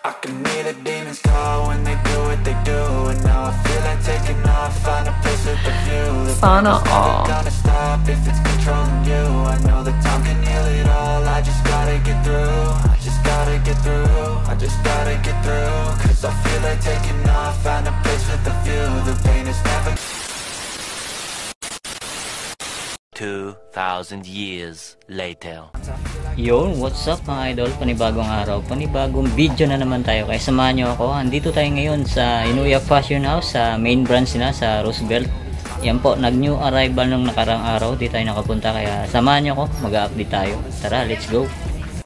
I can hear the demons call when they do what they do, and now I feel like taking off, find a place with a view. The pain is never gonna stop if it's controlling you. I know that time can heal it all, I just gotta get through. I just gotta get through, I just gotta get through. Cause I feel like taking off, find a place with a view. The pain is never 2,000 years later. Yo, what's up mga idol? Panibagong araw, panibagong video na naman tayo. Kaya samahan nyo ako. Andito tayo ngayon sa Inuya Fashion House, sa main branch nila sa Roosevelt. Yan po, nag-new arrival nung nakarang araw. Di tayo nakapunta, kaya samahan nyo ako. Mag-update tayo. Tara, let's go!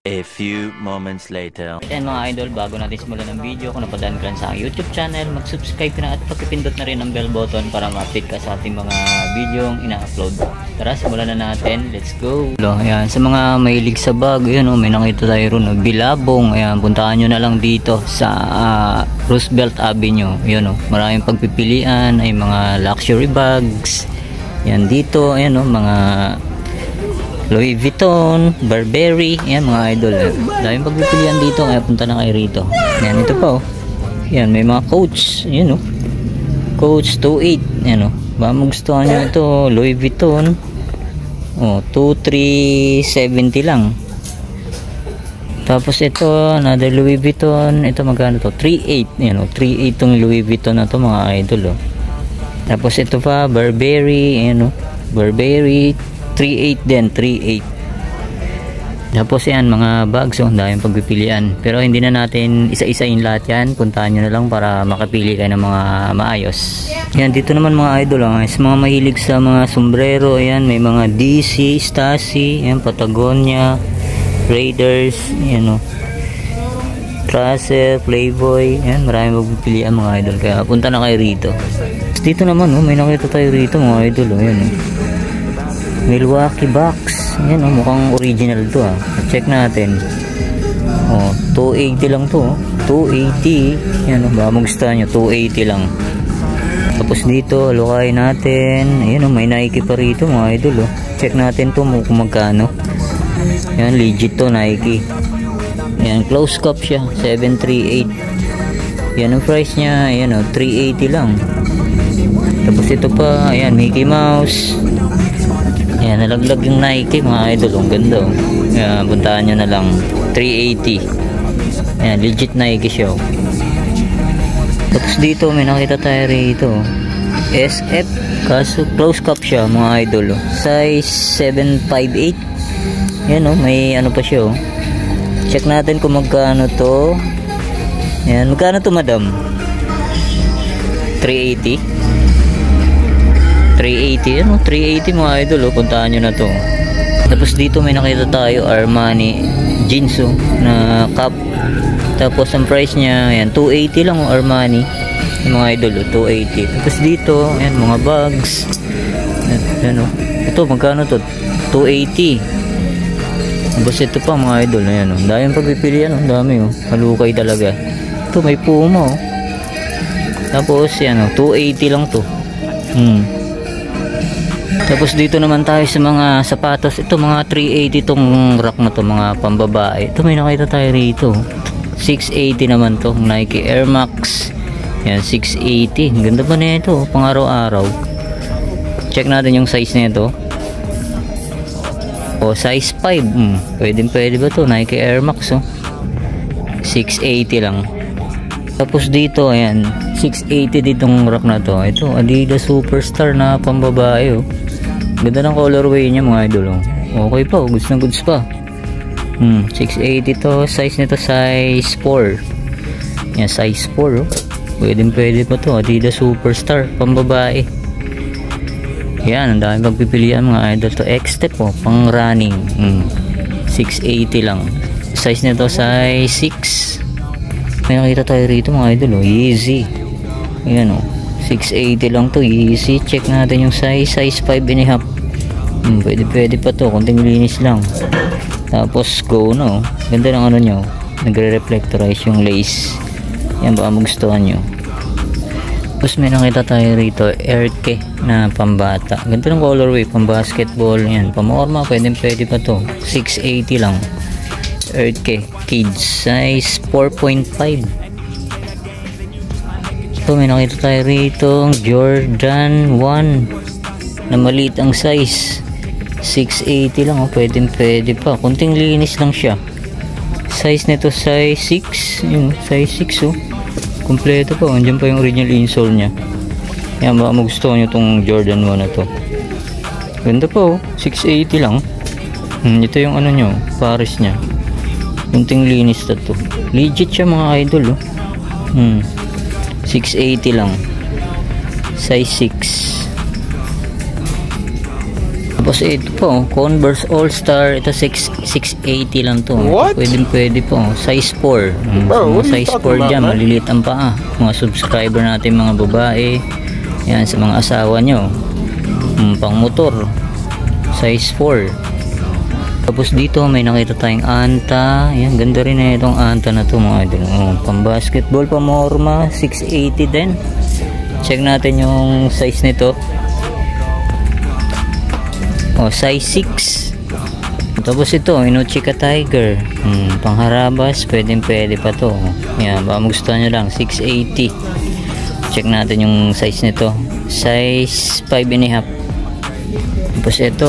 A few moments later. And mga idol, bago natin simulan ng video, kung napadaan ka lang sa aking YouTube channel, mag-subscribe ka na at pakipindot na rin ang bell button para ma-update ka sa ating mga video ina-upload. Tara, simulan na natin. Let's go! Ayan, sa mga mahilig sa bag, ayan, may nakita tayo ron, Bilabong. Ayan, puntahan nyo na lang dito sa Roosevelt Avenue. Ayan, maraming pagpipilian, ay mga luxury bags. Ayan, dito, ayan, mga Louis Vuitton, Burberry, yan mga idol. Daming pagpipilian dito, kaya punta na kayo rito. Yan, ito pa yan, may mga Coach, yan Coach 28, yan baka magustuhan nyo ito, Louis Vuitton, 2,370 lang. Tapos ito, another Louis Vuitton, ito magkano to, 3,800, yan 3,800 tong Louis Vuitton na to mga idol. Tapos ito pa, Burberry, yan Burberry, 3,800 din, 3,800. Tapos yan, mga bags, daming pagpipilian. Pero hindi na natin isa-isain lahat yan. Puntahan nyo na lang para makapili kayo ng mga maayos. Yan, dito naman mga idol, sa mga mahilig sa mga sombrero, ayan, may mga DC, Stasi, ayan, Patagonia, Raiders, ayan Tracer, Playboy, ayan, maraming pagpipilian mga idol. Kaya punta na kayo rito. Tapos dito naman, may nakita tayo rito mga idol, ayan Milwaukee box. Yan mukhang original to check natin. 280 lang to. 280. Yan baka magustuhan nyo. 280 lang. Tapos dito, alukay natin. Ayan may Nike pa rito mga idol Check natin to kung magkano. Yan, legit to Nike. Yan, close cup siya. 738. Yan ang price niya. Ayan 380 lang. Tapos ito pa, ayan, Mickey Mouse. Ayan, nalaglag yung Nike mga idol. Ang ganda Ayan, puntahan nyo na lang. 380. Ayan, legit Nike siya Tapos dito may nakita tayo rito SF, kaso close cup siya mga idol size 758. Ayan may ano pa siya Check natin kung magkano to. Ayan, magkano to madam? 380. 380, 380 mga idol puntahan nyo na to. Tapos dito may nakita tayo Armani jeans na cup. Tapos ang price niya, ayan, 280 lang Armani mga idol 280. Tapos dito, ayan, mga bags. Ayan ito, magkano to? 280. Tapos ito pa mga idol, ayan daming pagpipilian dami halukay talaga. Ito may Puma Tapos yan 280 lang to. Tapos dito naman tayo sa mga sapatos. Ito mga 380 tong rack na to, mga pambabae. Ito may nakita tayo rito 680 naman to, Nike Air Max. Yan, 680. Ganda pa na ito, pang araw-araw. Check natin yung size nito. Size 5. Pwede ba to? Nike Air Max 680 lang. Tapos dito, ayan, 680 ditong rack na to. Ito, Adidas Superstar na pambabae Ganda ng colorway niya mga idol Okay pa, goods na goods pa. 680 to, size nito size 4. Yan, size 4 Pwede pa to, Adidas Superstar pambabae. Yan, ang daming pagpipilian mga idol to. X-Step pang running. 680 lang. Size nito size 6. May nakita tayo rito mga idol Yeezy. Ayan 680 lang to, Yeezy. Check natin yung size 5.5. Pwede pa to, konting linis lang. Tapos go ganda ng ano nyo, nagre-reflectorize yung lace. Yan, baka magustuhan nyo. Tapos may nakita tayo rito Airke na pambata. Ganda ng colorway, pang basketball. Yan, pamorma, pwede pa to. 680 lang. Earthquake Kids size 4.5. So may nakita tayo rito Jordan 1 na maliit ang size, 680 lang. Pwede pa, kunting linis lang siya. Size nito size 6, yun, size 6 kompleto pa. Andiyan pa yung original insole nya. Yan, baka magustuhan nyo tong Jordan 1 na to. Ganda pa 680 lang. Ito yung ano nyo, Paris nya, kunting linis na to. Legit siya mga idol 680 lang, size 6. Tapos ito po, Converse All Star. Ito 680 lang to. What? Pwede po, size 4. Bro, mga size 4 dyan, maliliit ang paa. Mga subscriber natin mga babae, yan, sa mga asawa nyo, pang motor, size 4. Tapos dito may nakita tayong Anta. Yan, ganda rin na itong Anta na to mga idol. Pang basketball, pamorma, 680 din. Check natin yung size nito. Size 6. Tapos ito, Inuchika Tiger. Pangharabas, pwede pa to. Yan, baka magustuhan nyo lang, 680. Check natin yung size nito. Size 5.5. Tapos ito,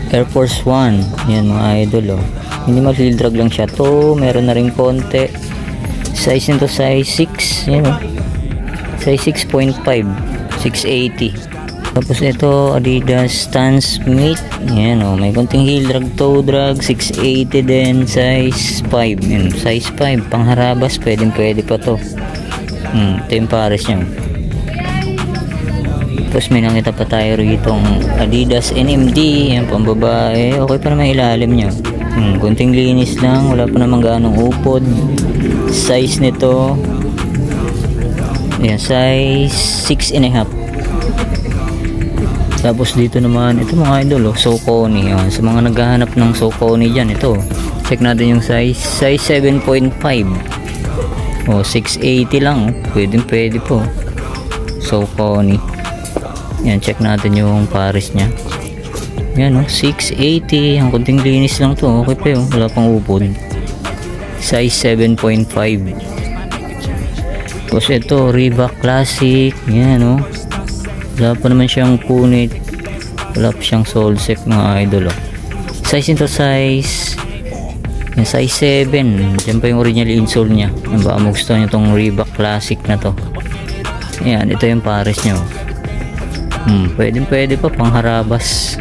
Air Force 1. Yan mga idol Hindi mag-heel drag lang siya to. Meron na rin konti. Size nito size 6. Yan size 6.5, 680. Tapos ito Adidas Stan Smith. Yan may konting heel drag, toe drag, 680 din, size 5. Yan, size 5, pangharabas, pwede pa to. Ito yung Paris niya. Tapos may nakita pa tayo rito Adidas NMD. Yan, pang babae. Okay pa naman ilalim nyo. Kunting linis lang, wala pa naman ganong upod. Size nito, yan, size 6.5. Tapos dito naman ito mga idol Saucony. Sa mga naghahanap ng Saucony dyan, ito check natin yung size 7.5. 680 lang. Pwede po, Saucony. Yan, check natin yung Paris nya. Yan 680. Ang kunting linis lang to. Okay pa yun, wala pang upod. Size 7.5. Tapos ito Reebok Classic. Yan wala pa naman siyang punit, wala pa siyang sole set mga idol Size nito size 7. Diyan pa yung original insole nya. Yan, baka magustuhan nyo tong Reebok Classic na to. Yan, ito yung Paris nyo. Pwede pa, pangharabas.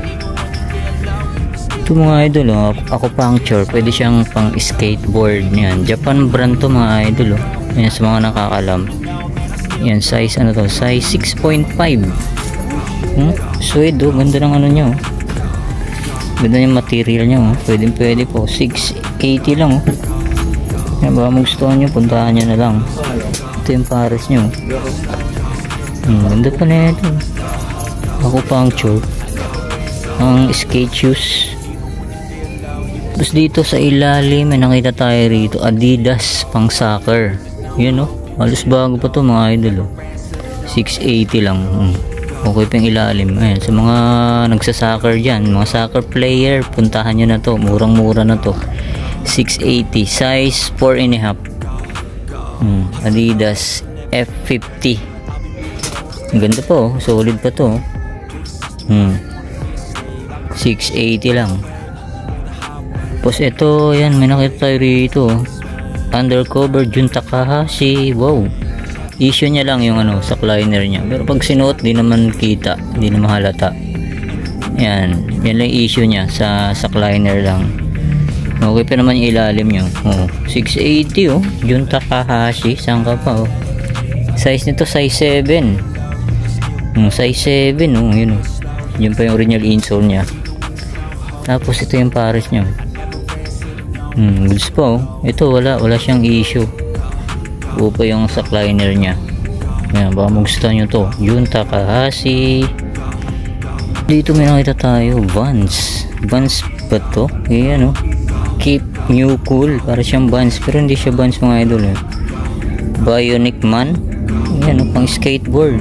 Ito mga idol ako puncture, pwede siyang pang skateboard. Yan, Japan brand to mga idol yan, sa mga nakakalam. Yan, size size 6.5. Suede ganda ng nyo. Ganda yung material nya pwede po, 680 lang yan, baka magustuhan nyo, puntahan nyo na lang. Ito yung Paris nyo. Ganda pa na ito. Ako puncture, ang skate shoes. Tapos dito sa ilalim may nakita tayo rito Adidas pang soccer. Yan halos bago pa to mga idol 680 lang. Okay pa yung ilalim. Ayan, sa mga nagsasoccer dyan, mga soccer player, puntahan nyo na to, murang mura na to. 680, size 4.5. Adidas F50. Ang ganda po, solid pa to. 680 lang. Tapos ito, yan, may nakita tayo rito Undercover Jun Takahashi. Wow, issue nya lang yung sa liner nya, pero pag sinuot di naman kita, di naman halata. Yan lang issue nya, sa liner lang. Okay pa naman yung ilalim nyo. 680 Jun Takahashi. Saan ka pa size nito size 7. Size 7 yun yun pa yung original insole nya. Tapos ito yung Paris nya. Goods po. Ito wala siyang issue. Upo yung liner nya. Yan, baka magustuhan nyo to, Jun Takahashi. Dito may nakita tayo Vans ba to? Ayan Keep New Cool. Para siyang Vans, pero hindi siya Vans mga idol Bionic Man. Ayan pang skateboard.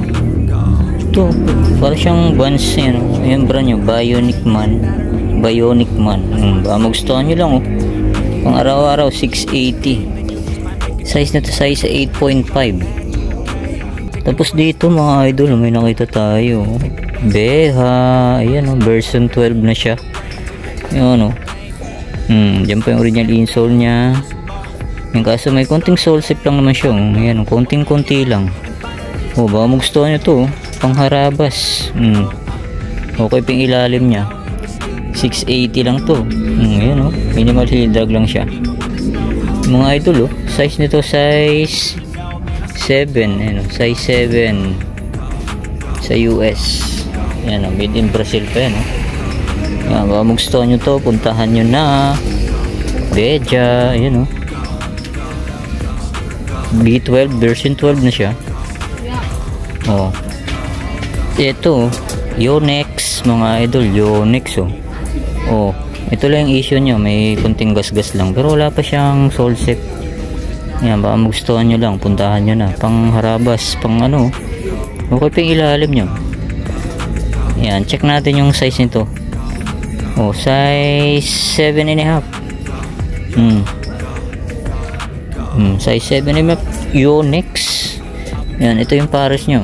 Ito para siyang Vans. Ayan brand nyo, Bionic Man. Baka magustuhan nyo lang Pang araw-araw 680. Size na to size 8.5. Tapos dito mga idol, may nakita tayo. Beha. Ayan o, version 12 na siya. Ayan o. Diyan pa yung original insole nya. Yung kaso may konting sole sip lang naman siya. Ayan o, konting-konti lang. O, baka magustuhan nyo to. Pangharabas. Okay pa yung ilalim nya. 680 lang to. Ayan o, minimal heel drag lang siya. Mga idol o, size nito size 7. Ayan o, size 7 sa US. Ayan o, made in Brazil pa yan o. Ayan, baka magustuhan nyo to, puntahan nyo na. Beja. Ayan o, B12 version 12 na siya. Oh, ito Yonex mga idol, Yonex oh. Oh, ito lang yung issue nyo, may kunting gas-gas lang pero wala pa siyang sole set. Yan, baka magustuhan nyo lang, puntahan nyo na. Pang harabas, pang ano, okay pa yung ilalim nyo. Yan, check natin yung size nito. Oh, size 7.5. Size 7.5 Yonex. Yan, ito yung pares nyo.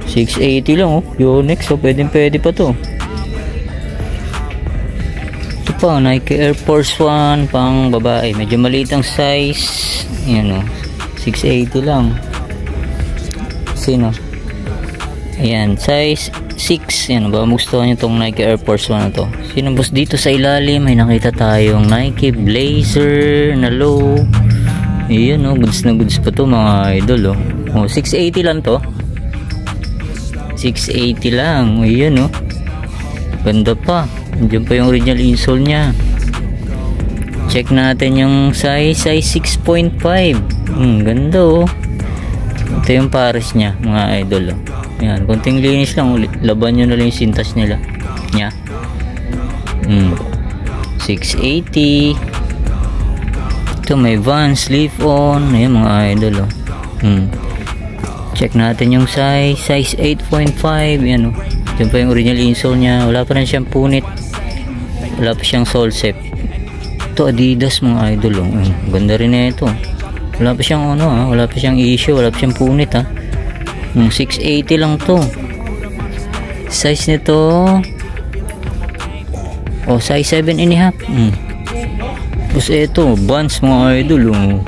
680 lang oh, Yonex. So pwede pa to. Ito pa, Nike Air Force 1 pang babae. Medyo maliit ang size. Yan oh, 680 lang. Sino? Ayan, size 6. Yan, ba gusto nyo tong Nike Air Force 1 na to. Sinubos dito sa ilalim, may nakita tayong Nike Blazer na low. Ayan oh, goods na goods pa to mga idol oh. Oh, 680 lang to. 680 lang. Ayan oh, ganda pa. Diyan pa yung original insole nya. Check natin yung size 6.5. Ganda oh. Ito yung pares nya mga idol oh. Ayan, konting linis lang. Laban nyo na lang yung sintas nila nya. 680. Ito may Vans slip on. Ayan mga idol oh. Check natin yung size 8.5. Ayan oh, yun pa yung original insole nya. Wala pa rin siyang punit, wala pa siyang sole set. Ito Adidas mga idol oh. Ganda rin na ito. Wala pa siyang ano ha, wala pa siyang issue, wala pa siyang punit ha. 680 lang to. Size nito oh, size 7.5. Tapos ito Vans mga idol oh.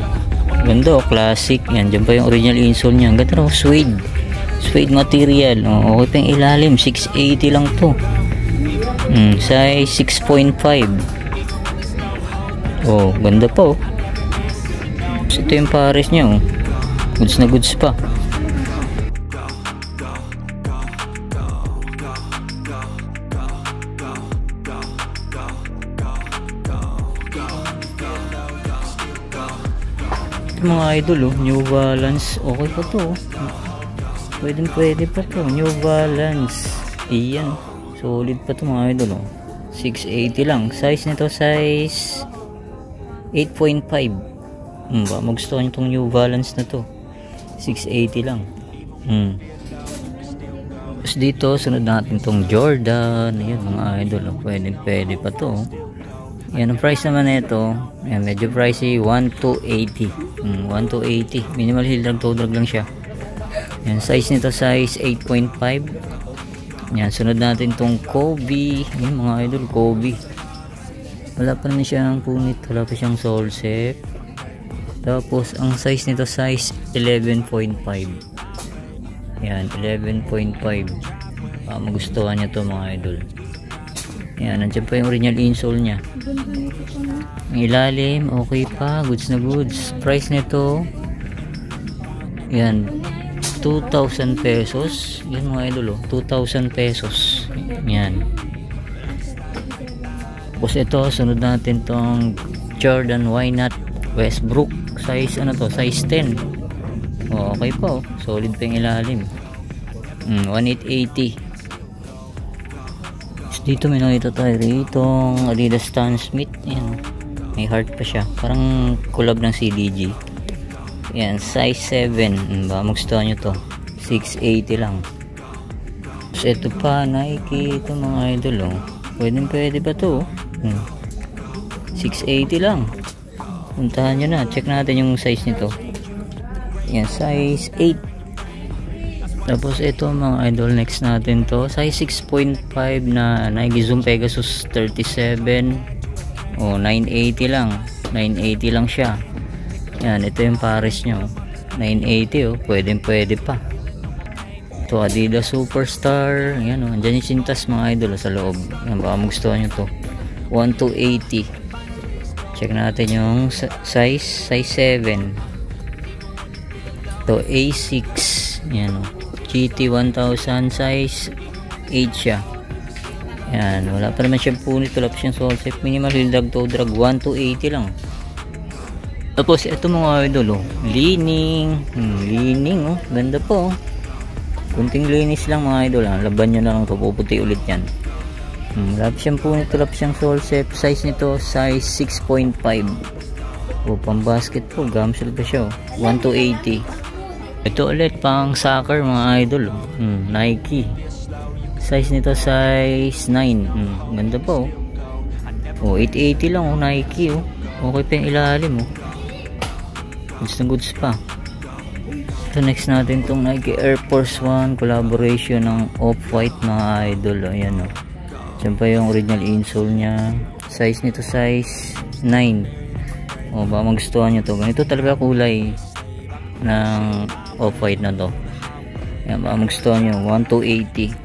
Ganda oh, classic. Yan, dyan pa yung original insole nya. Ganda oh, suede material oh. Okay pa yung ilalim. 680 lang to. Size 6.5. Oh, ganda pa oh. Ito yung pares nya oh. Goods na goods pa. Mga idol oh, New Balance. Okay pa to oh. Pwede pa to. New Balance. Iyan, solid pa to mga idol oh. 680 lang. Size nito size 8.5. Ba magustuhan itong New Balance na to. 680 lang. Tapos dito sunod natin tong Jordan. Ayan mga idol oh. Pwede pa to oh. Yan ang price naman nito. Ayan, medyo pricey, 1,280. 1,280. Minimal heel drag, toe drag lang siya. Yan, size nito size 8.5. Yan, sunod natin tong Kobe. Yan mga idol, Kobe. Wala pa naman siyang punit, wala pa siyang sole set. Tapos ang size nito size 11.5. Yan, 11.5. Magustuhan niya to mga idol. Yan, nandiyan pa yung original insole nya. Ang ilalim, okay pa, goods na goods. Price nito, yan, 2,000 pesos. Yan mga idol oh, 2,000 pesos. Yan. Tapos ito, sunod natin tong Jordan Why Not Westbrook. Size ano to, size 10. Oh, okay pa oh, solid pa yung ilalim. 1,880. Dito may nakita tayo itong Adidas Stan Smith. Yan, may heart pa siya, parang collab ng CDG. Yan, size 7. Ba magustuhan nyo to, 680 lang. Tapos ito pa Nike, ito mga idol oh. Pwede pa to oh. 680 lang. Puntahan nyo na. Check natin yung size nito. Yan, size 8. Tapos ito mga idol, next natin to. Size 6.5 na Nike Zoom Pegasus 37. O, 980 lang. 980 lang siya. Yan, ito yung pares nyo. 980 oh. Pwede pa. Ito, Adidas Superstar. Yan o. Andyan yung sintas mga idol sa loob. Yan, baka magustuhan nyo to. 1280. Check natin yung size 7. Ito, A6. Yan o. GT 1000 size 8 siya. Yan. Wala pa naman siyang punit. Wala pa siyang sole set. Minimal heel drag toe drag. 1280 lang. Tapos ito mga idol oh. Leaning. Leaning oh. Ganda po oh. Kunting linis lang mga idol ha. Laban nyo na lang ito. Puputi ulit yan. Wala pa siyang punit. Wala pa siyang sole set. Size nito size 6.5. O pang basketball. Gamsel pa siya oh. 1280. Ito ulit pang soccer mga idol oh. Nike. Size nito size 9. Ganda po oh. 880 lang oh. Nike oh. Okay pa yung ilalim oh. Goods na goods pa. So next natin itong Nike Air Force 1 collaboration ng Off-White mga idol. Ayan o. Diyan pa yung original insole nya. Size nito size 9. O baka magustuhan nyo to. Ganito talaga kulay ng Off-White na to. Ayan, baka magustuhan nyo. 1280.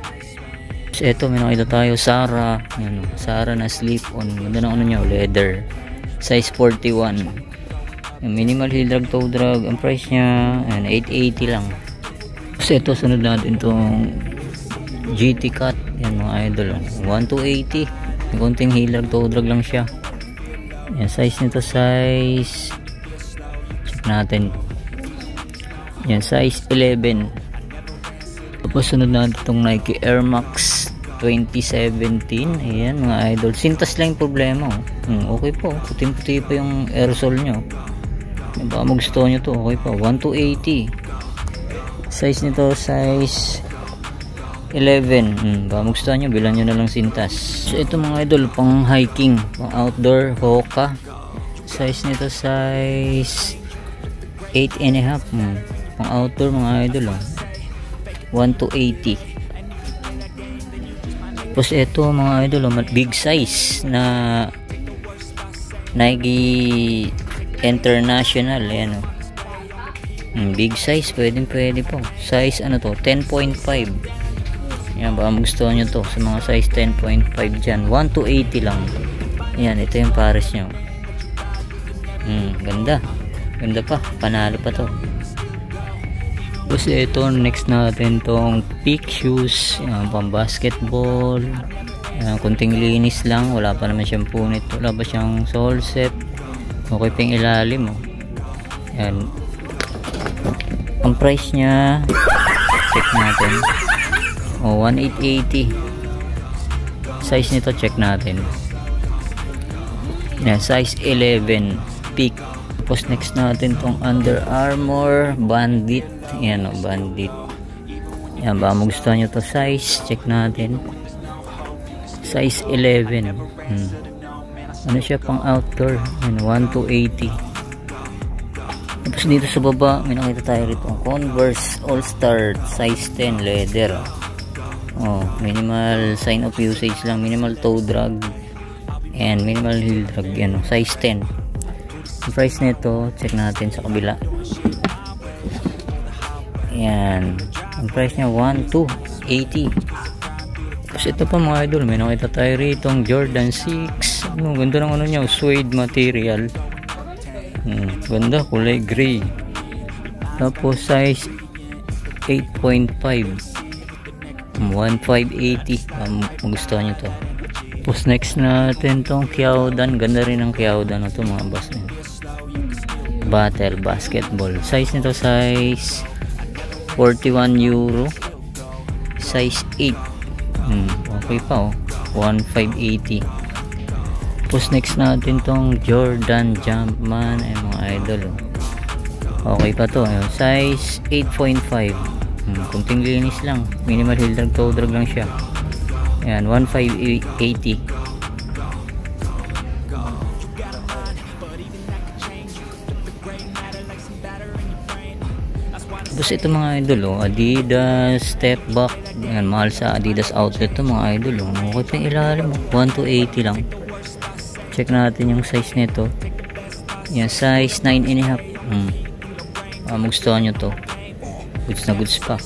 So ito may nakita tayo. Zara. Ayan o. Zara na slip on. Ganda na ano nyo. Leather. Size 41. Minimal heel drag toe drag. Ang price nya 880 lang. So ito sunod natin itong GT Cut. Yan mga idol 1280. Konting heel drag toe drag lang siya. Yan, size nito size check natin. Yan, size 11. Tapos sunod natin itong Nike Air Max 2017. Ayan mga idol, sintas lang yung problema oh. Okay po, puting puti pa yung aerosol nyo. Baka magustuhan nyo to. Okay pa, 1280. Size nito size 11. Baka magustuhan nyo, bilan nyo na lang sintas. So ito mga idol, pang hiking, pang outdoor Hoka. Size nito size 8.5. Pang outdoor mga idol 1280. Tapos ito mga idol, big size na Nike International. Ayan o. Big size, pwede po. Size ano to, 10.5. Ayan, baka magustuhan nyo to sa mga size 10.5 dyan. 1280 lang. Ayan, ito yung pares nyo. Ganda. Ganda pa, panalo pa to. Tapos ito, next natin tong Peak shoes. Ayan, pang basketball. Ayan, kunting linis lang. Wala pa naman siyang punit. Wala pa siyang sole set. Okay pa yung ilalim oh. Ayan. Ang price nya check natin 1880. Size nito check natin. Ayan, size 11 Peak. Tapos next natin tong Under Armour Bandit. Ayan o, Bandit. Ayan, baka magustuhan nyo to. Size check natin. Size 11. Ano siya, pang outdoor. 1280. Tapos dito sa baba may nakita tayo rito Converse All Star size 10 leather. Minimal sign of usage lang, minimal toe drag and minimal heel drag. Size 10. Ang price nito check natin sa kabila. Ayan, ang price nya 1280. Tapos ito pa mga idol, may nakita tayo rito ang Jordan 6. Ganda ng ano niya, suede material. Ganda, kulay gray. Tapos size 8.5. 1580. Magustuhan nyo to. Tapos next natin tong Kyaodan. Ganda rin ang Kyaodan na to mga boss. Battle basketball. Size nito size 41 euro. Size 8. Okay pa oh. 1580. Tapos next natin tong Jordan Jumpman. Mga idol oh. Okay pa to. Size 8.5. Kunting linis lang. Minimal heel drag, toe drag lang siya. Ayan, 1580. Tapos ito mga idol, oh, Adidas step back. Yan, mahal sa Adidas outlet to mga idol. Oh. Okay pa yung ilalim, 1 to 80 lang. Check natin yung size nito. Yan, size 9.5. Magustuhan nyo to. Goods na goods pa.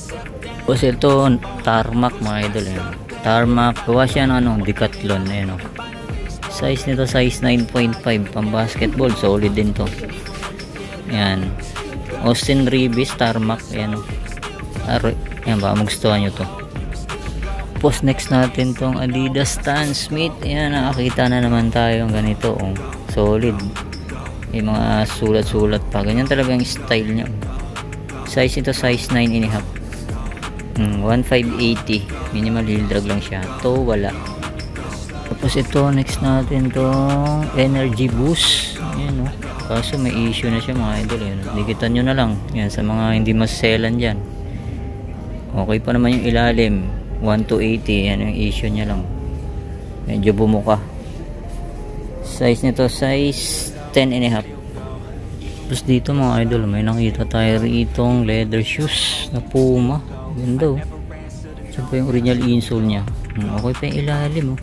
Tapos ito, tarmac mga idol. Yan. Tarmac, gawa siya ng Decathlon. Ayan, oh. Size nito, size 9.5. Pang basketball, solid din to. Yan. Austin Reeves tarmac. Ayan, oh. Yan, baka magustuhan nyo to. Tapos next natin tong Adidas Stan Smith. Ayan, nakakita na naman tayo ganito, oh. Solid. Yung mga sulat-sulat pa. Ganyan talaga yung style niya. Size ito, size 9.5. 1580. Minimal heel drag lang siya. To wala. Tapos ito, next natin tong Energy Boost. Ayan, oh. Kaso may issue na siya mga idol. Ayan, dikitan nyo na lang. Yan, sa mga hindi maselan dyan. Okay pa naman yung ilalim. 1 to 80. Yan yung issue nya lang. Medyo bumuka. Size nito, size 10.5. Tapos dito mga idol, may nakita tayo itong leather shoes na Puma. Ganda, oh. Siyempre yung original insole nya. Okay pa yung ilalim, oh.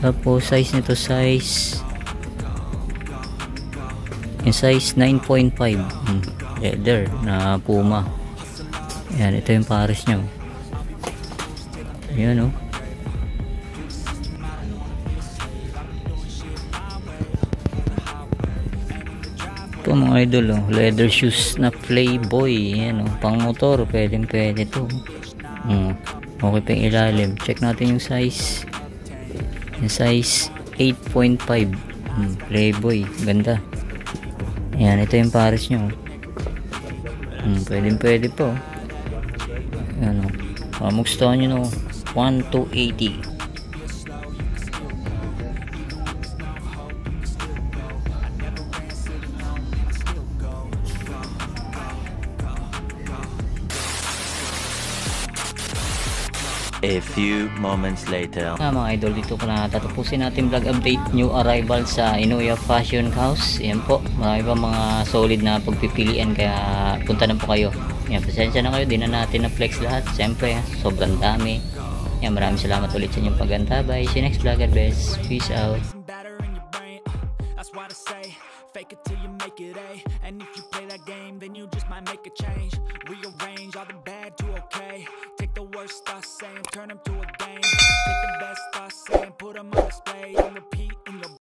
Tapos size nito, size 9.5. Leather na Puma. Ayan, ito yung pares nya, oh. Ayan, oh. Ito mga idol, oh, leather shoes na Playboy. Ayan, oh, pang motor, pwede to. Okay pa yung ilalim. Check natin yung size. Yung size 8.5. Playboy, ganda. Ayan, ito yung pares nyo. Pwede po. Ayan, oh. Magustuhan nyo, no? 1 to 80. A few moments later. Mga idol, dito ko na tatapusin natin vlog update. New arrival sa Inoya Fashion House. Ayan po, marami pa mga solid na pagpipilian, kaya punta na po kayo. Ayan, pasensya na kayo, di na natin na flex lahat. Siyempre, sobrang dami. Ayan, maraming salamat ulit sa inyong paggantabay. See you next vlogger best. Peace out. Fake it till you make it A. And if you play that game, then you just might make a change. Rearrange all the bad to okay. Take the worst thoughts saying, turn them to a game. Take the best thoughts saying